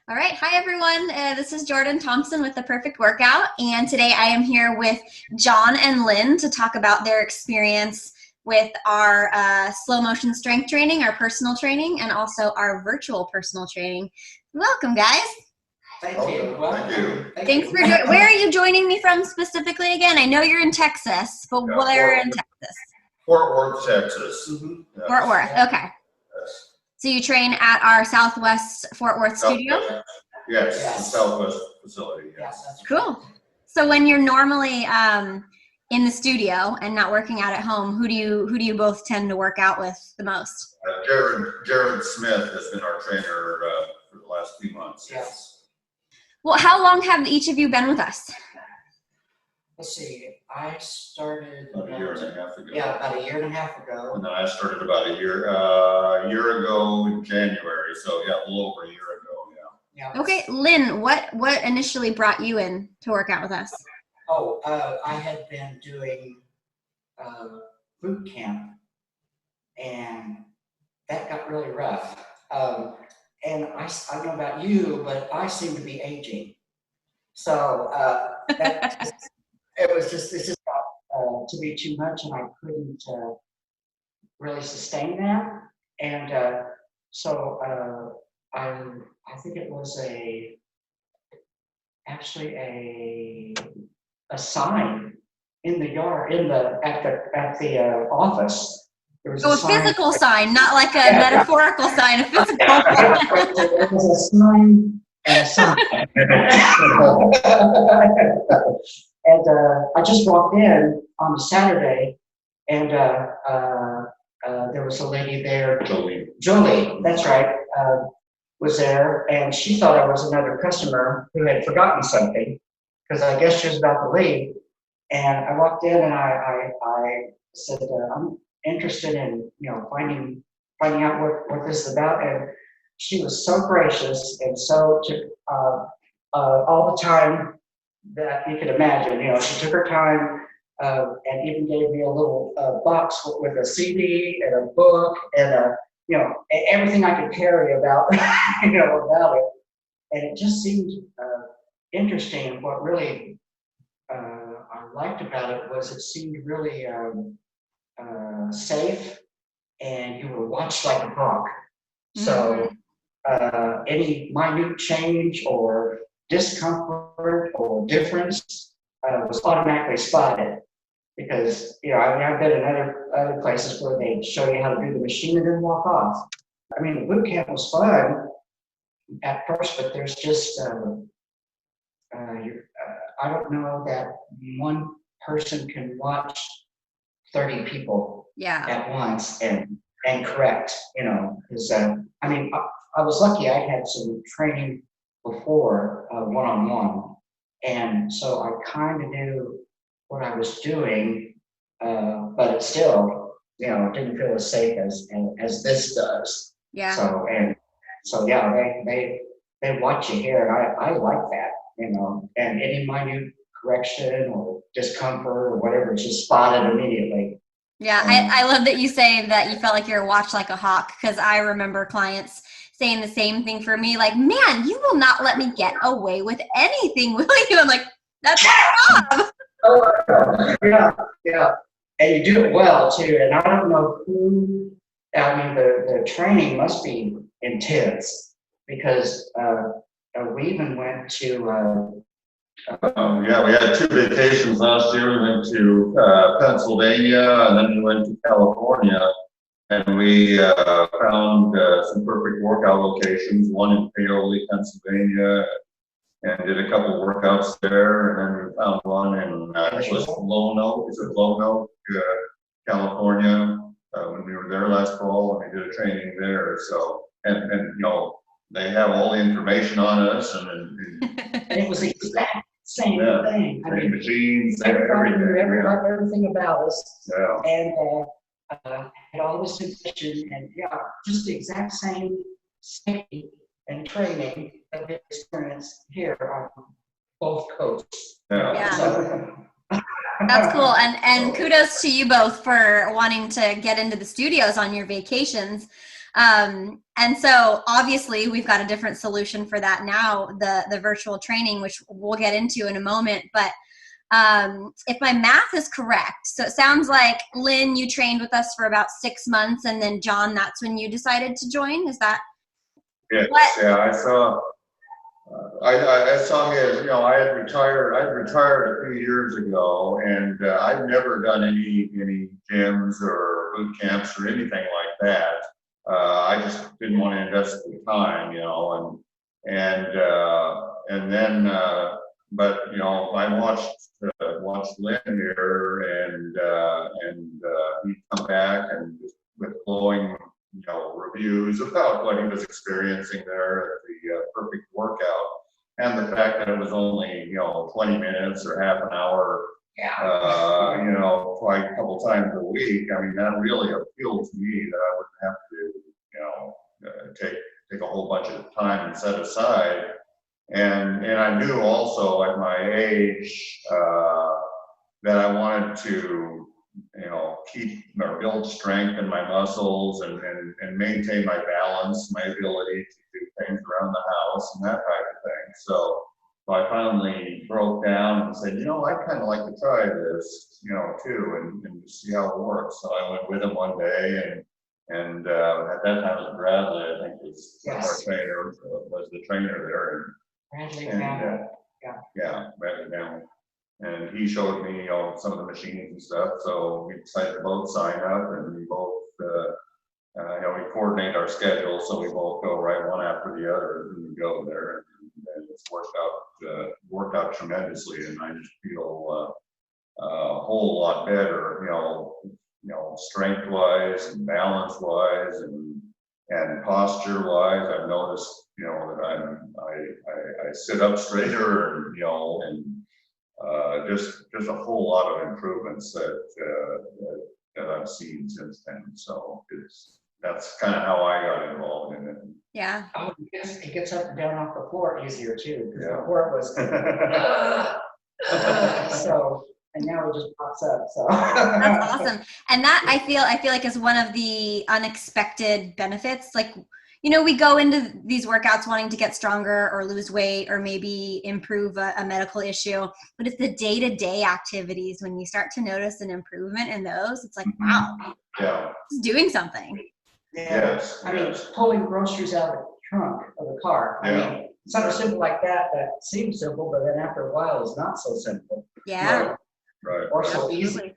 All right. Hi, everyone. This is Jordan Thompson with The Perfect Workout. And today I am here with John and Lynn to talk about their experience with our slow motion strength training, our personal training, and also our virtual personal training. Welcome, guys. Thank you. Thank you. Thanks for joining. Where are you joining me from specifically again? I know you're in Texas, but where in Texas? Fort Worth, Texas. Mm-hmm. Yes. Fort Worth. Okay. Yes. So you train at our Southwest Fort Worth studio? Yes, Yes. the Southwest facility. Yes. Yes, Cool. So when you're normally in the studio and not working out at home, who do you both tend to work out with the most? Jared Smith has been our trainer for the last few months. Yes. Well, how long have each of you been with us? Let's see. I started About a year and a half ago. Yeah, about a year and a half ago. And then I started about a year ago in January. So yeah, a little over a year ago. Yeah. Yeah. Okay, Lynn, what initially brought you in to work out with us? Oh, I had been doing boot camp, and that got really rough. And I don't know about you, but I seem to be aging. So it's just got to be too much, and I couldn't really sustain that. And so I think it was actually a sign in the yard at the office. There was So a sign. physical sign, not like a metaphorical sign, a physical sign. It was a sign and a sign. And I just walked in on a Saturday, and there was a lady there. Jolie, that's right, was there, and she thought I was another customer who had forgotten something, because I guess she was about to leave. And I walked in, and I said, I'm interested in finding out what this is about. And she was so gracious and so took all the time that you could imagine. She took her time and even gave me a little box with a CD and a book and everything I could carry about about it. And it just seemed interesting. What really I liked about it was it seemed really safe, and you were watched like a hawk. So any minute change or discomfort or difference was automatically spotted, because I've been in other places where they show you how to do the machine and then walk off. I mean, the boot camp was fun at first, but there's just I don't know that one person can watch 30 people at once and correct, because I mean, I was lucky. I had some training before one-on-one, and so I kind of knew what I was doing, but it still, didn't feel as safe as this does. Yeah. So yeah, they watch you here, and I like that, and any minute correction or discomfort or whatever, it's just spotted immediately. Yeah, I love that you say that you felt like you're watched like a hawk, because I remember clients saying the same thing for me, like, man, you will not let me get away with anything, will you? I'm like, that's my job. Yeah. And you do it well too. And I don't know I mean, the training must be intense, because we even went to Yeah, we had 2 vacations last year. We went to Pennsylvania, and then we went to California, and we found some perfect workout locations, one in Paoli, Pennsylvania, and did a couple workouts there. And then we found one in Lonoke, California, when we were there last fall, and we did a training there. So, and they have all the information on us, and it was the exact same thing. I mean, machines, everybody knew everything about us. Yeah. And had all this information, and just the exact same safety and training that they experienced here on both coasts. Yeah. So, that's cool. And kudos to you both for wanting to get into the studios on your vacations. And so obviously we've got a different solution for that now, the virtual training, which we'll get into in a moment. But if my math is correct, so it sounds like, Lynn, you trained with us for about 6 months, and then John, that's when you decided to join. Is that? Yes, yeah, I saw his, I had retired a few years ago, and I've never done any gyms or boot camps or anything like that. I just didn't want to invest the time, and then, but I watched Lynn here, and he'd come back and just with glowing reviews about what he was experiencing there at the perfect workout, and the fact that it was only 20 minutes or half an hour, like a couple times a week. I mean, that really appealed to me, that I wouldn't have to take a whole bunch of time and set aside. And I knew also at my age that I wanted to keep or build strength in my muscles and maintain my balance, my ability to do things around the house and that type of thing. So I finally broke down and said, I'd kind of like to try this, too, and just see how it works. So I went with him one day, and at that time it was Bradley, I think our trainer, was the trainer there. Bradley, Bradley Down. And he showed me, some of the machines and stuff. So we decided to both sign up, and we both, we coordinate our schedule, so we both go right one after the other, and we go there, and it's worked out tremendously, and I just feel a whole lot better, strength-wise and balance-wise and posture-wise. I've noticed, that I sit up straighter, and just a whole lot of improvements that I've seen since then. So that's kind of how I got involved in it. Yeah. Oh, it gets up and down off the floor easier too, because the floor was so, and now it just pops up. So that's awesome. And that I feel like is one of the unexpected benefits. Like, we go into these workouts wanting to get stronger or lose weight or maybe improve a medical issue, but it's the day-to-day activities when you start to notice an improvement in those. It's like, wow, it's doing something. Yes. I mean, pulling groceries out of the trunk of the car. I mean, something simple like that seems simple, but then after a while is not so simple. Yeah. Right. Or so easy.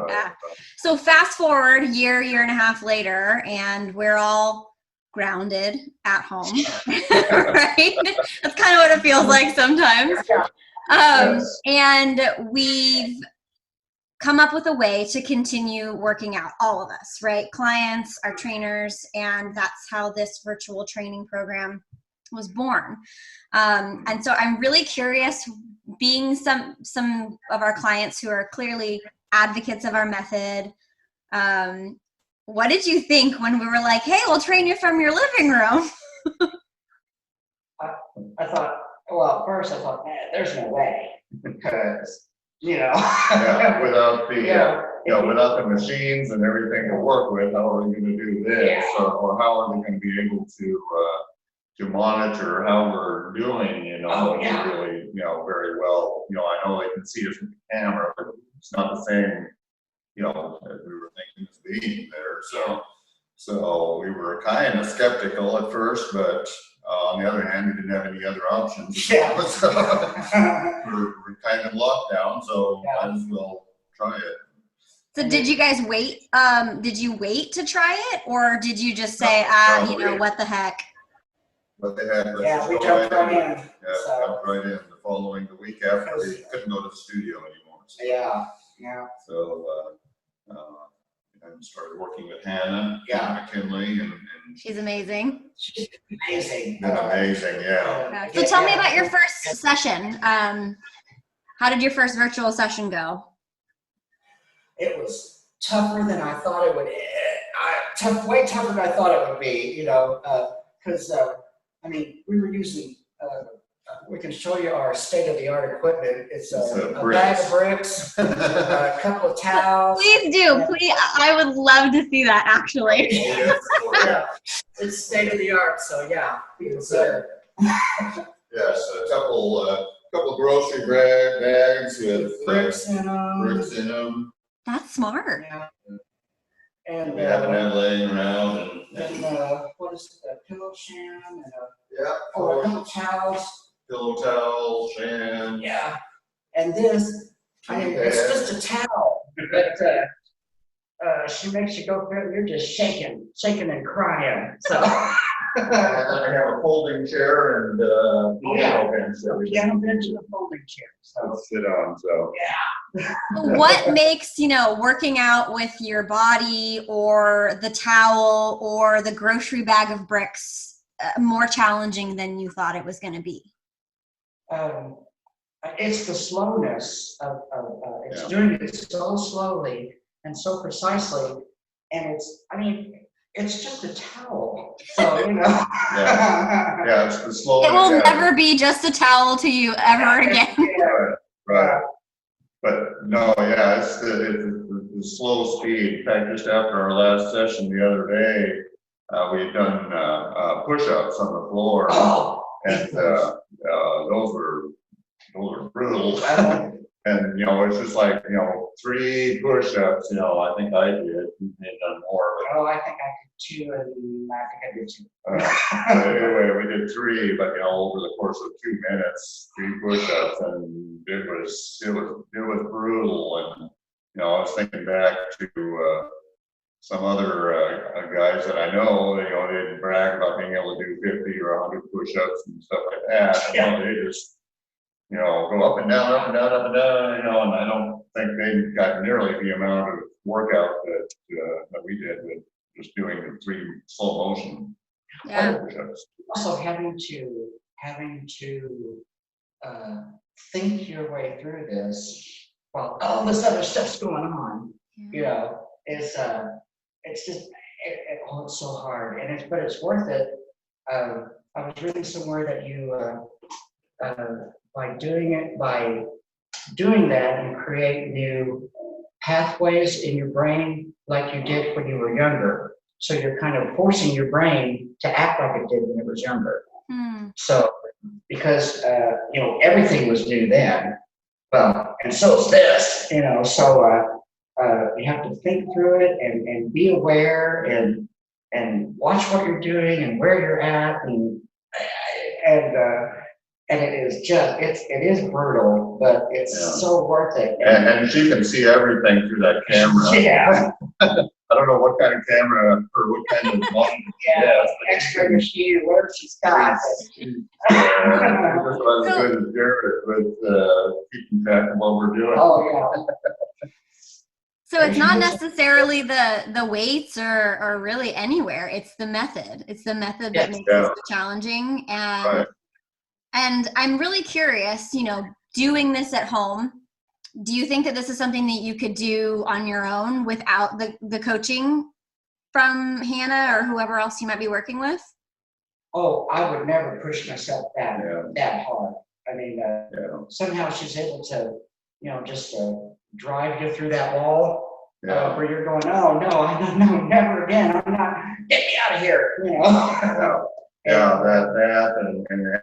Yeah. So fast forward year and a half later, and we're all grounded at home, right? That's kind of what it feels like sometimes. And we've come up with a way to continue working out, all of us, right? Clients, our trainers, and that's how this virtual training program was born. And so I'm really curious, being some of our clients who are clearly advocates of our method, what did you think when we were like, hey, we'll train you from your living room? I thought, well, first I thought, man, there's no way, because, without without the machines and everything to work with, how are we going to do this? Or how are we going to be able to monitor how we're doing, really, very well. I know they can see us with the camera, but it's not the same, as we were thinking as being there. So we were kind of skeptical at first, but on the other hand, we didn't have any other options. Yeah. So we're kind of locked down, so might as well try it. So did you guys wait? Did you wait to try it, or did you just say, what the heck? But they had, we jumped right in. Jumped right in the week after we couldn't go to the studio anymore. So, I started working with Hannah McKinley, and she's amazing. She's amazing. Amazing, So tell me about your first session. How did your first virtual session go? It was tougher than I thought it would. Way tougher than I thought it would be. Because we were using we can show you our state-of-the-art equipment. It's a bricks. bag of bricks, a couple of towels. Please do. Please, I would love to see that actually. Yeah, it's state-of-the-art, so yeah. It's, yes, a couple grocery bags with bricks in them. bricks in them. That's smart. Yeah. And We haven't had laying around and what is it, a pillow sham and a a couple towels. pillow towel, sham. Yeah. And this, I mean, it's just a towel, but she makes you go through it, you're just shaking and crying. So. And then we have a folding chair and piano bench that we Piano bench and a folding chair. So sit on. So yeah. What makes, working out with your body or the towel or the grocery bag of bricks more challenging than you thought it was going to be? It's the slowness of it's doing it so slowly and so precisely, and it's just a towel, so yeah, it's the slow. It will never be just a towel to you ever again. Right. But no, yeah, it's the slow speed. In fact, just after our last session the other day, we had done push-ups on the floor, and those were brutal. And it's just like 3 push-ups. I think I did. You may have done more. But, I think I did 2, and I think I did 2. Anyway, we did 3, but over the course of 2 minutes, 3 push-ups, and it was brutal. And I was thinking back to some other guys that I know. They'd brag about being able to do 50 or 100 push-ups and stuff like that. Yeah. They just go up and down, up and down, up and down. And I don't think they got nearly the amount of workout that we did with just doing the 3 slow motion. Yeah. push-ups. Also having to think your way through this while all this other stuff's going on. It's just it's so hard, and but it's worth it. I was reading somewhere that you by doing that, you create new pathways in your brain like you did when you were younger. So you're kind of forcing your brain to act like it did when it was younger. So because everything was new then, well, and so is this, so you have to think through it and be aware and watch what you're doing and where you're at and it is just it is brutal, but it's so worth it. And she can see everything through that camera. Yeah. I don't know what kind of camera or what kind of monitor she has. Extra machine, whatever she's got. She's just about as good as Jared with keeping track of what we're doing. Oh yeah. So it's not necessarily the weights or really anywhere. It's the method. It's the method that makes it so challenging. And I'm really curious, doing this at home, do you think that this is something that you could do on your own without the coaching from Hannah or whoever else you might be working with? Oh, I would never push myself that hard. I mean, somehow she's able to, just drive you through that wall where you're going, oh, no, never again. I'm not, get me out of here, Yeah, that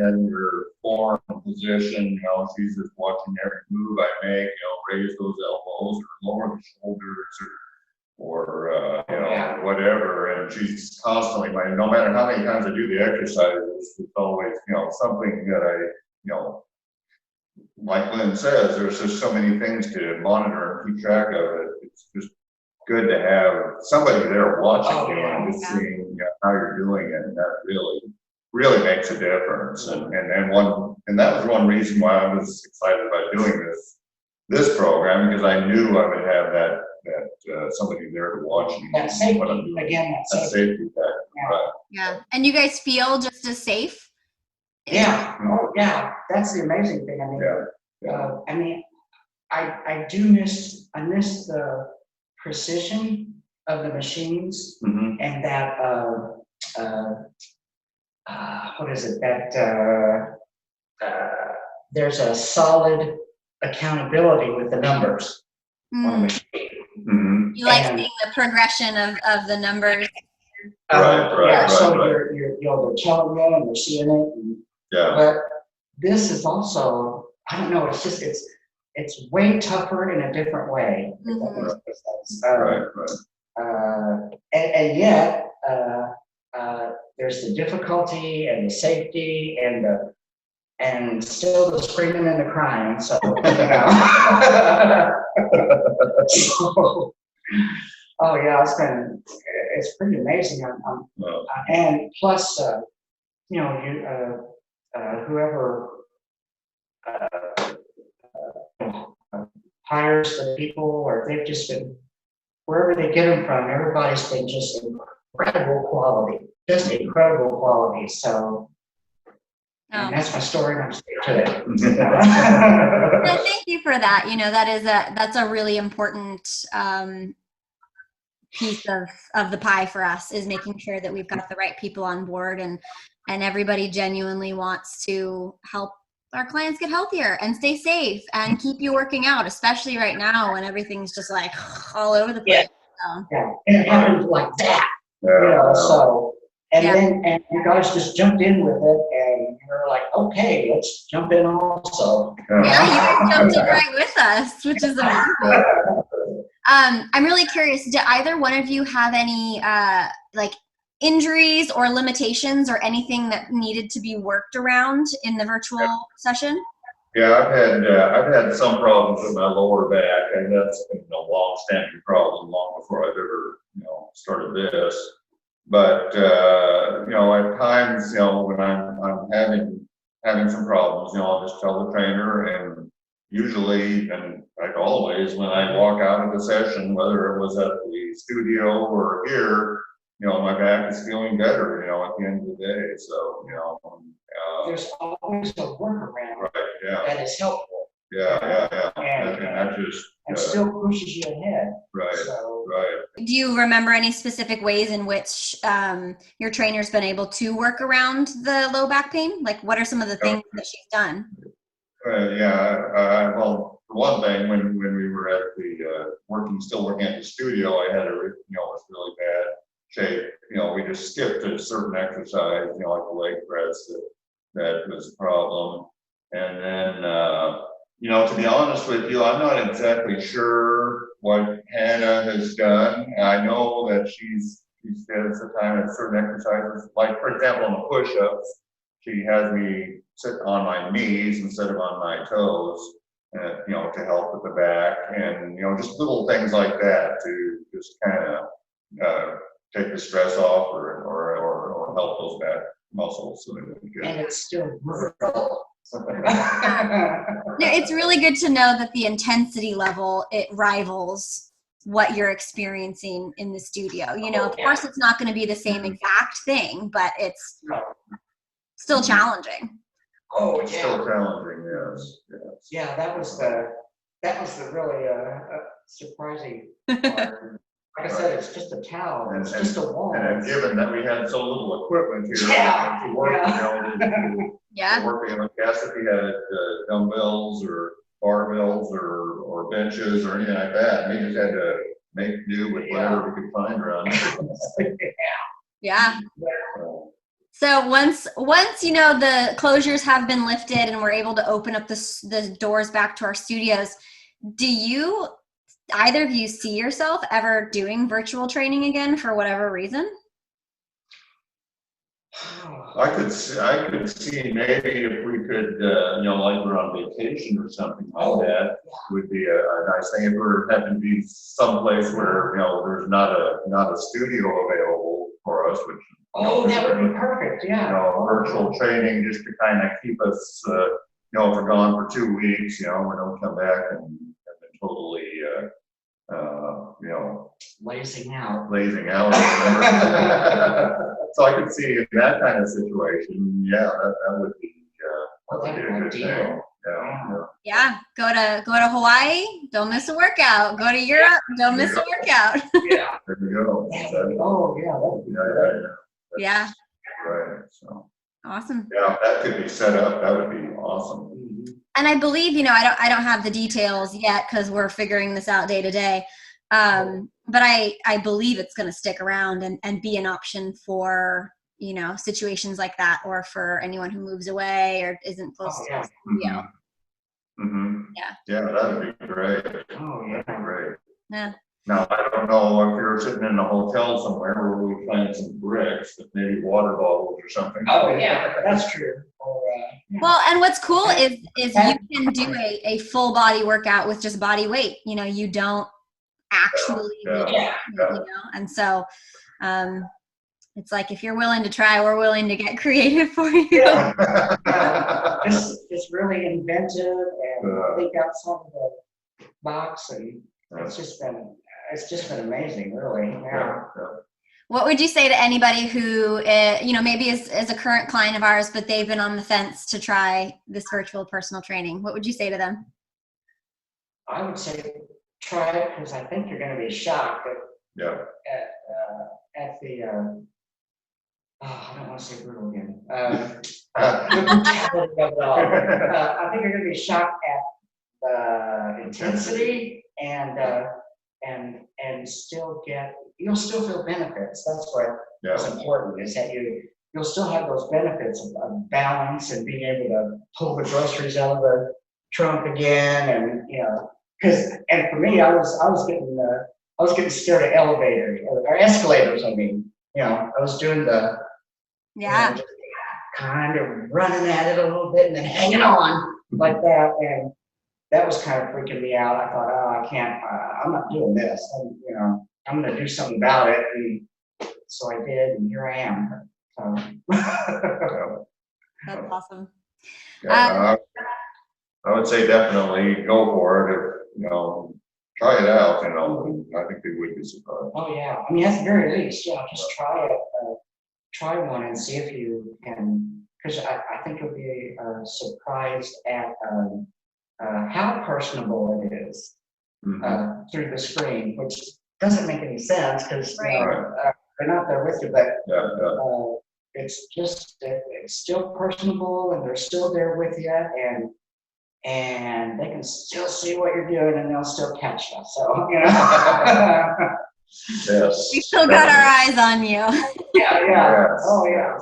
and your form position, she's just watching every move I make, raise those elbows or lower the shoulders or whatever. And she's constantly, no matter how many times I do the exercises, it's always, something that I, like Lynn says, there's just so many things to monitor and keep track of it. It's just good to have somebody there watching you and just seeing how you're doing it, and that really makes a difference. And that was one reason why I was excited about doing this program, because I knew I would have that somebody there to watch me. That safety, what I'm doing. Again, that safety factor. Right. Yeah, and you guys feel just as safe? Yeah. Oh, yeah. That's the amazing thing. I miss the precision of the machines, and that what is it, that there's a solid accountability with the numbers on the Mm. machine. Mm-hmm. You like And- seeing the progression of the numbers. Yeah, so right. you're, they're telling you and they're seeing it. And, Yeah. but this is also, I don't know, it's way tougher in a different way. If that makes sense. Right. And yet, there's the difficulty and the safety and still the screaming and the crying. So, so oh yeah, it's pretty amazing. And plus, whoever hires the people, or they've just been, wherever they get them from, everybody's been just incredible quality, So, and that's my story, and I'm sticking to it. No, thank you for that. That's a really important piece of the pie for us, is making sure that we've got the right people on board, and everybody genuinely wants to help our clients get healthier and stay safe and keep you working out, especially right now when everything's just like all over the place. Yeah, and it happened like that, so, and then, and you guys just jumped in with it, and you're like, okay, let's jump in also. Yeah, you jumped in right with us, which is amazing. I'm really curious, did either one of you have any like injuries or limitations or anything that needed to be worked around in the virtual session? Yeah, I've had some problems with my lower back, and that's been a long-standing problem long before I've ever, started this. But at times, when I'm having some problems, I'll just tell the trainer, and usually, and like always, when I walk out of the session, whether it was at the studio or here, my back is feeling better, at the end of the day. So, there's always a workaround that is helpful. Yeah. And that just still pushes you ahead. Right. So, do you remember any specific ways in which your trainer's been able to work around the low back pain? Like, what are some of the things that she's done? Well, for one thing, when we were at the still working at the studio, I had was really bad shape. We just skipped a certain exercise, like the leg press, that was a problem. And then, to be honest with you, I'm not exactly sure what Hannah has done. I know that she spends the time at certain exercises, like for example, on the push-ups, she has me sit on my knees instead of on my toes, to help with the back, and just little things like that to just kind of take the stress off or help those back muscles. So and it's still brutal. No, it's really good to know that the intensity level, it rivals what you're experiencing in the studio. Of course, it's not going to be the same exact thing, but it's still challenging. Oh, yeah. Still challenging, yes. Yeah, that was the really surprising part. Like I said, it's just a towel. It's just a wall. And given that we had so little equipment here to work, working, I guess if we had dumbbells or barbells or benches or anything like that, we just had to make do with whatever we could find around. Yeah. So once the closures have been lifted and we're able to open up the doors back to our studios, do you either of you see yourself ever doing virtual training again for whatever reason? I could see maybe if we could, like we're on vacation or something like that, would be a nice thing. If we're having to be someplace where there's not a studio available for us, which that would be perfect. Yeah. Virtual training just to kind of keep us, if we're gone for 2 weeks, we don't come back and been totally, lazing out. So I could see in that kind of situation, that would be a good thing. Yeah, go to Hawaii, don't miss a workout. Go to Europe, don't miss a workout. Yeah. There we go. Yeah. Right. So. Awesome. Yeah, that could be set up. That would be awesome. And I believe, you know, I don't have the details yet because we're figuring this out day to day. But I believe it's going to stick around and be an option for, you know, situations like that, or for anyone who moves away or isn't close to us. Yeah. Yeah, that'd be great. Oh, yeah. That'd be great. Yeah. Now, I don't know if you're sitting in a hotel somewhere where we find some bricks, but maybe water bottles or something. Oh, yeah, that's true. Or, yeah. Well, and what's cool is you can do a full body workout with just body weight. You know, you don't actually lift, you know, and so it's like, if you're willing to try, we're willing to get creative for you. It's really inventive and think outside the box, and it's just been amazing, really. Yeah. What would you say to anybody who, you know, maybe is a current client of ours, but they've been on the fence to try this virtual personal training? What would you say to them? I would say try it, because I think you're going to be shocked at the. I don't want to say brutal again. The brutality of it all. I think you're going to be shocked at the intensity and you'll still feel benefits. That's what's important, is that you'll still have those benefits of balance and being able to pull the groceries out of the trunk again, and you know, and for me, I was getting scared of elevators or escalators. I mean, you know, I was doing the you know, just kind of running at it a little bit and then hanging on like that, and that was kind of freaking me out. I thought, oh, I can't. I'm not doing this. I'm going to do something about it, and so I did, and here I am. So. That's awesome. Yeah, I would say definitely go for it. If, you know, try it out. You know, I think they would be surprised. Oh yeah, I mean, at the very least, yeah, just try it. Try one and see if you can, because I think you'll be surprised at how personable it is through the screen, which doesn't make any sense because they're not there with you, but it's just it's still personable, and they're still there with you, and they can still see what you're doing, and they'll still catch you. So you know. Yes. We still got our eyes on you. Yeah. Oh yeah.